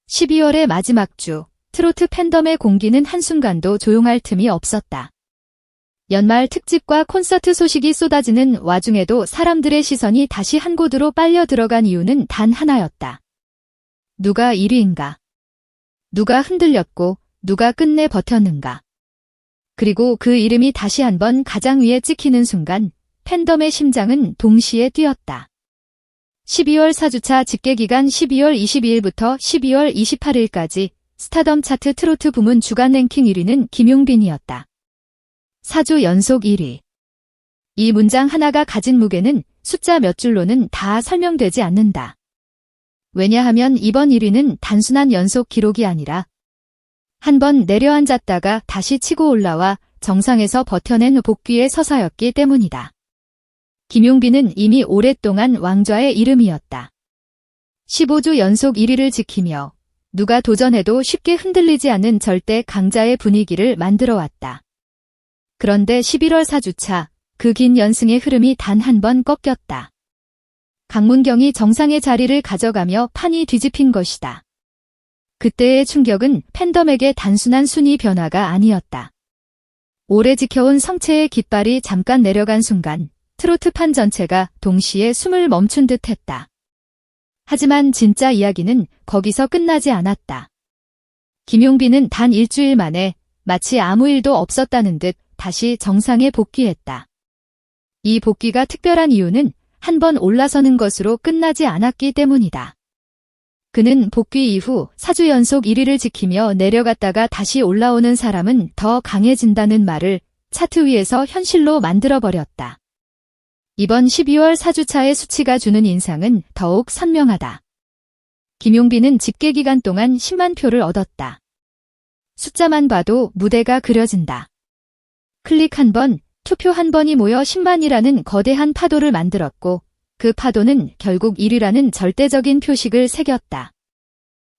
12월의 마지막 주, 트로트 팬덤의 공기는 한순간도 조용할 틈이 없었다. 연말 특집과 콘서트 소식이 쏟아지는 와중에도 사람들의 시선이 다시 한 곳으로 빨려 들어간 이유는 단 하나였다. 누가 1위인가? 누가 흔들렸고 누가 끝내 버텼는가? 그리고 그 이름이 다시 한번 가장 위에 찍히는 순간 팬덤의 심장은 동시에 뛰었다. 12월 4주차 집계기간 12월 22일부터 12월 28일까지 스타덤 차트 트로트 부문 주간 랭킹 1위는 김용빈이었다. 4주 연속 1위. 이 문장 하나가 가진 무게는 숫자 몇 줄로는 다 설명되지 않는다. 왜냐하면 이번 1위는 단순한 연속 기록이 아니라 한 번 내려앉았다가 다시 치고 올라와 정상에서 버텨낸 복귀의 서사였기 때문이다. 김용빈은 이미 오랫동안 왕좌의 이름이었다. 15주 연속 1위를 지키며 누가 도전해도 쉽게 흔들리지 않는 절대 강자의 분위기를 만들어왔다. 그런데 11월 4주차 그 긴 연승의 흐름이 단 한 번 꺾였다. 강문경이 정상의 자리를 가져가며 판이 뒤집힌 것이다. 그때의 충격은 팬덤에게 단순한 순위 변화가 아니었다. 오래 지켜온 성체의 깃발이 잠깐 내려간 순간 트로트판 전체가 동시에 숨을 멈춘 듯 했다. 하지만 진짜 이야기는 거기서 끝나지 않았다. 김용빈은 단 일주일 만에 마치 아무 일도 없었다는 듯 다시 정상에 복귀했다. 이 복귀가 특별한 이유는 한 번 올라서는 것으로 끝나지 않았기 때문이다. 그는 복귀 이후 4주 연속 1위를 지키며 내려갔다가 다시 올라오는 사람은 더 강해진다는 말을 차트 위에서 현실로 만들어버렸다. 이번 12월 4주차의 수치가 주는 인상은 더욱 선명하다. 김용빈은 집계기간 동안 10만 표를 얻었다. 숫자만 봐도 무대가 그려진다. 클릭 한 번, 투표 한 번이 모여 10만이라는 거대한 파도를 만들었고 그 파도는 결국 1위라는 절대적인 표식을 새겼다.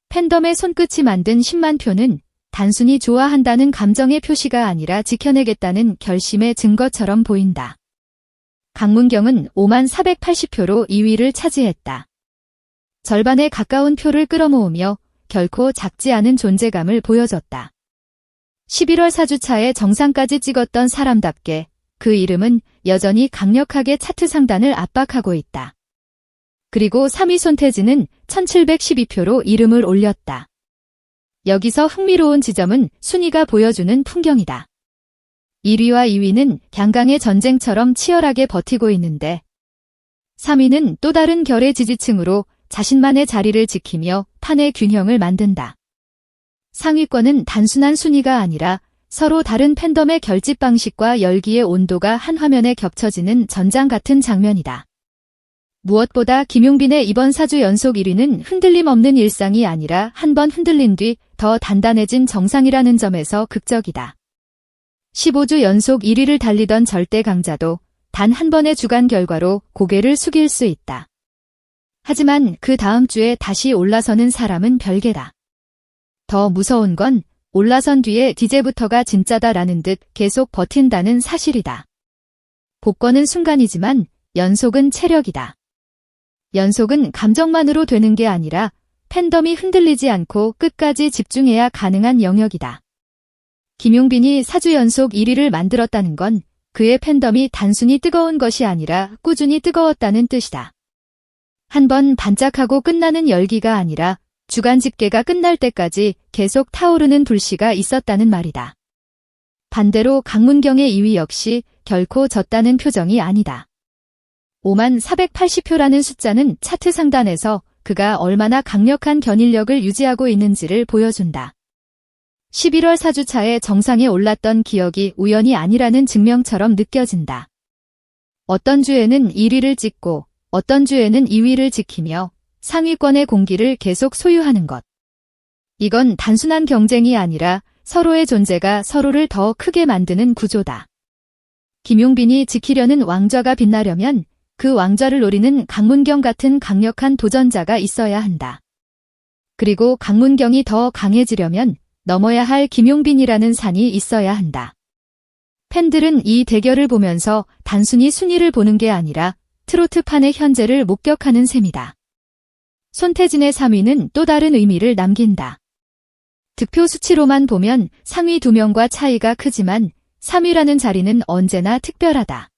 팬덤의 손끝이 만든 10만 표는 단순히 좋아한다는 감정의 표시가 아니라 지켜내겠다는 결심의 증거처럼 보인다. 강문경은 5만 480표로 2위를 차지했다. 절반에 가까운 표를 끌어모으며 결코 작지 않은 존재감을 보여줬다. 11월 4주차에 정상까지 찍었던 사람답게 그 이름은 여전히 강력하게 차트 상단을 압박하고 있다. 그리고 3위 손태진은 1712표로 이름을 올렸다. 여기서 흥미로운 지점은 순위가 보여주는 풍경이다. 1위와 2위는 강강의 전쟁처럼 치열하게 버티고 있는데 3위는 또 다른 결의 지지층으로 자신만의 자리를 지키며 판의 균형을 만든다. 상위권은 단순한 순위가 아니라 서로 다른 팬덤의 결집 방식과 열기의 온도가 한 화면에 겹쳐지는 전장 같은 장면이다. 무엇보다 김용빈의 이번 4주 연속 1위는 흔들림 없는 일상이 아니라 한 번 흔들린 뒤 더 단단해진 정상이라는 점에서 극적이다. 15주 연속 1위를 달리던 절대 강자도 단 한 번의 주간 결과로 고개를 숙일 수 있다. 하지만 그 다음 주에 다시 올라서는 사람은 별개다. 더 무서운 건 올라선 뒤에 이제부터가 진짜다라는 듯 계속 버틴다는 사실이다. 복권은 순간이지만 연속은 체력이다. 연속은 감정만으로 되는 게 아니라 팬덤이 흔들리지 않고 끝까지 집중해야 가능한 영역이다. 김용빈이 4주 연속 1위를 만들었다는 건 그의 팬덤이 단순히 뜨거운 것이 아니라 꾸준히 뜨거웠다는 뜻이다. 한 번 반짝하고 끝나는 열기가 아니라 주간 집계가 끝날 때까지 계속 타오르는 불씨가 있었다는 말이다. 반대로 강문경의 2위 역시 결코 졌다는 표정이 아니다. 5만 480표라는 숫자는 차트 상단에서 그가 얼마나 강력한 견인력을 유지하고 있는지를 보여준다. 11월 4주차에 정상에 올랐던 기억이 우연이 아니라는 증명처럼 느껴진다. 어떤 주에는 1위를 찍고 어떤 주에는 2위를 지키며 상위권의 공기를 계속 소유하는 것. 이건 단순한 경쟁이 아니라 서로의 존재가 서로를 더 크게 만드는 구조다. 김용빈이 지키려는 왕좌가 빛나려면 그 왕좌를 노리는 강문경 같은 강력한 도전자가 있어야 한다. 그리고 강문경이 더 강해지려면 넘어야 할 김용빈이라는 산이 있어야 한다. 팬들은 이 대결을 보면서 단순히 순위를 보는 게 아니라 트로트판의 현재를 목격하는 셈이다. 손태진의 3위는 또 다른 의미를 남긴다. 득표 수치로만 보면 상위 2명과 차이가 크지만 3위라는 자리는 언제나 특별하다.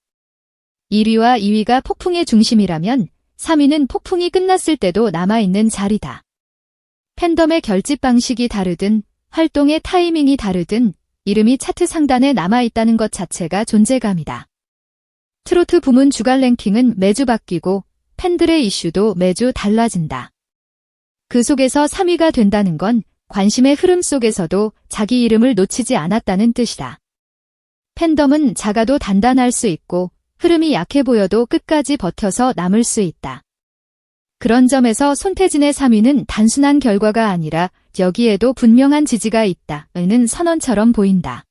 1위와 2위가 폭풍의 중심이라면 3위는 폭풍이 끝났을 때도 남아있는 자리다. 팬덤의 결집 방식이 다르든 활동의 타이밍이 다르든 이름이 차트 상단에 남아있다는 것 자체가 존재감이다. 트로트 부문 주간 랭킹은 매주 바뀌고 팬들의 이슈도 매주 달라진다. 그 속에서 3위가 된다는 건 관심의 흐름 속에서도 자기 이름을 놓치지 않았다는 뜻이다. 팬덤은 작아도 단단할 수 있고 흐름이 약해 보여도 끝까지 버텨서 남을 수 있다. 그런 점에서 손태진의 3위는 단순한 결과가 아니라 여기에도 분명한 지지가 있다는 선언처럼 보인다.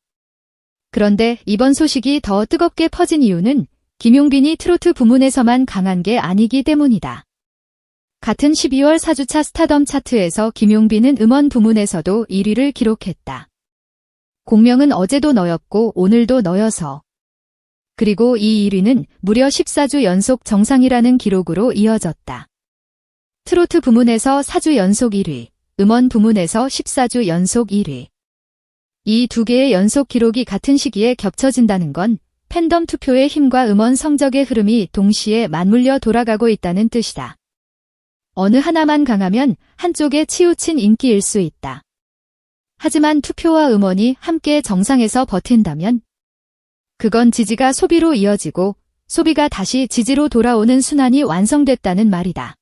그런데 이번 소식이 더 뜨겁게 퍼진 이유는 김용빈이 트로트 부문에서만 강한 게 아니기 때문이다. 같은 12월 4주차 스타덤 차트에서 김용빈은 음원 부문에서도 1위를 기록했다. 공명은 어제도 너였고 오늘도 너여서. 그리고 이 1위는 무려 14주 연속 정상이라는 기록으로 이어졌다. 트로트 부문에서 4주 연속 1위, 음원 부문에서 14주 연속 1위. 이 두 개의 연속 기록이 같은 시기에 겹쳐진다는 건 팬덤 투표의 힘과 음원 성적의 흐름이 동시에 맞물려 돌아가고 있다는 뜻이다. 어느 하나만 강하면 한쪽에 치우친 인기일 수 있다. 하지만 투표와 음원이 함께 정상에서 버틴다면 그건 지지가 소비로 이어지고 소비가 다시 지지로 돌아오는 순환이 완성됐다는 말이다.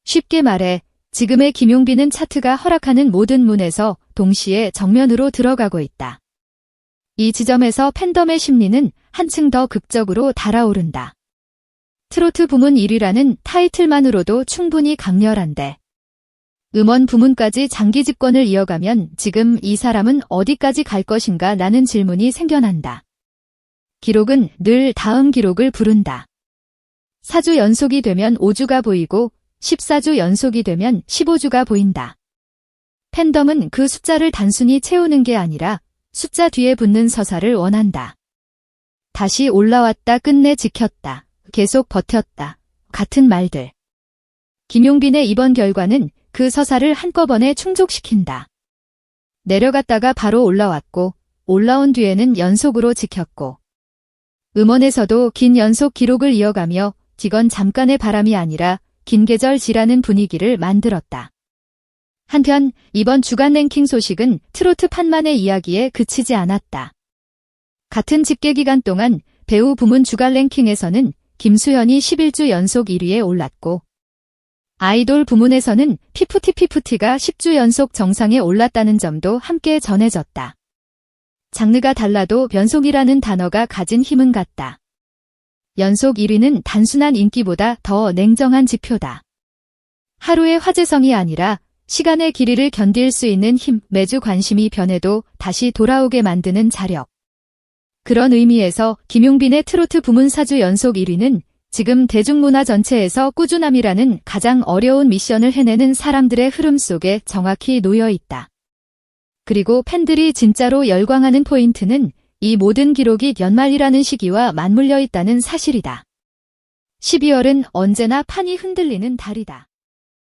쉽게 말해 지금의 김용빈은 차트가 허락하는 모든 문에서 동시에 정면으로 들어가고 있다. 이 지점에서 팬덤의 심리는 한층 더 극적으로 달아오른다. 트로트 부문 1위라는 타이틀만으로도 충분히 강렬한데 음원 부문까지 장기 집권을 이어가면 지금 이 사람은 어디까지 갈 것인가 라는 질문이 생겨난다. 기록은 늘 다음 기록을 부른다. 4주 연속이 되면 5주가 보이고 14주 연속이 되면 15주가 보인다. 팬덤은 그 숫자를 단순히 채우는 게 아니라 숫자 뒤에 붙는 서사를 원한다. 다시 올라왔다, 끝내 지켰다, 계속 버텼다, 같은 말들. 김용빈의 이번 결과는 그 서사를 한꺼번에 충족시킨다. 내려갔다가 바로 올라왔고 올라온 뒤에는 연속으로 지켰고 음원에서도 긴 연속 기록을 이어가며 이건 잠깐의 바람이 아니라 긴 계절 지라는 분위기를 만들었다. 한편 이번 주간 랭킹 소식은 트로트 판만의 이야기에 그치지 않았다. 같은 집계 기간 동안 배우 부문 주간 랭킹에서는 김수현이 11주 연속 1위에 올랐고 아이돌 부문에서는 피프티가 10주 연속 정상에 올랐다는 점도 함께 전해졌다. 장르가 달라도 연속이라는 단어가 가진 힘은 같다. 연속 1위는 단순한 인기보다 더 냉정한 지표다. 하루의 화제성이 아니라 시간의 길이를 견딜 수 있는 힘, 매주 관심이 변해도 다시 돌아오게 만드는 자력. 그런 의미에서 김용빈의 트로트 부문 4주 연속 1위는 지금 대중문화 전체에서 꾸준함이라는 가장 어려운 미션을 해내는 사람들의 흐름 속에 정확히 놓여 있다. 그리고 팬들이 진짜로 열광하는 포인트는 이 모든 기록이 연말이라는 시기와 맞물려 있다는 사실이다. 12월은 언제나 판이 흔들리는 달이다.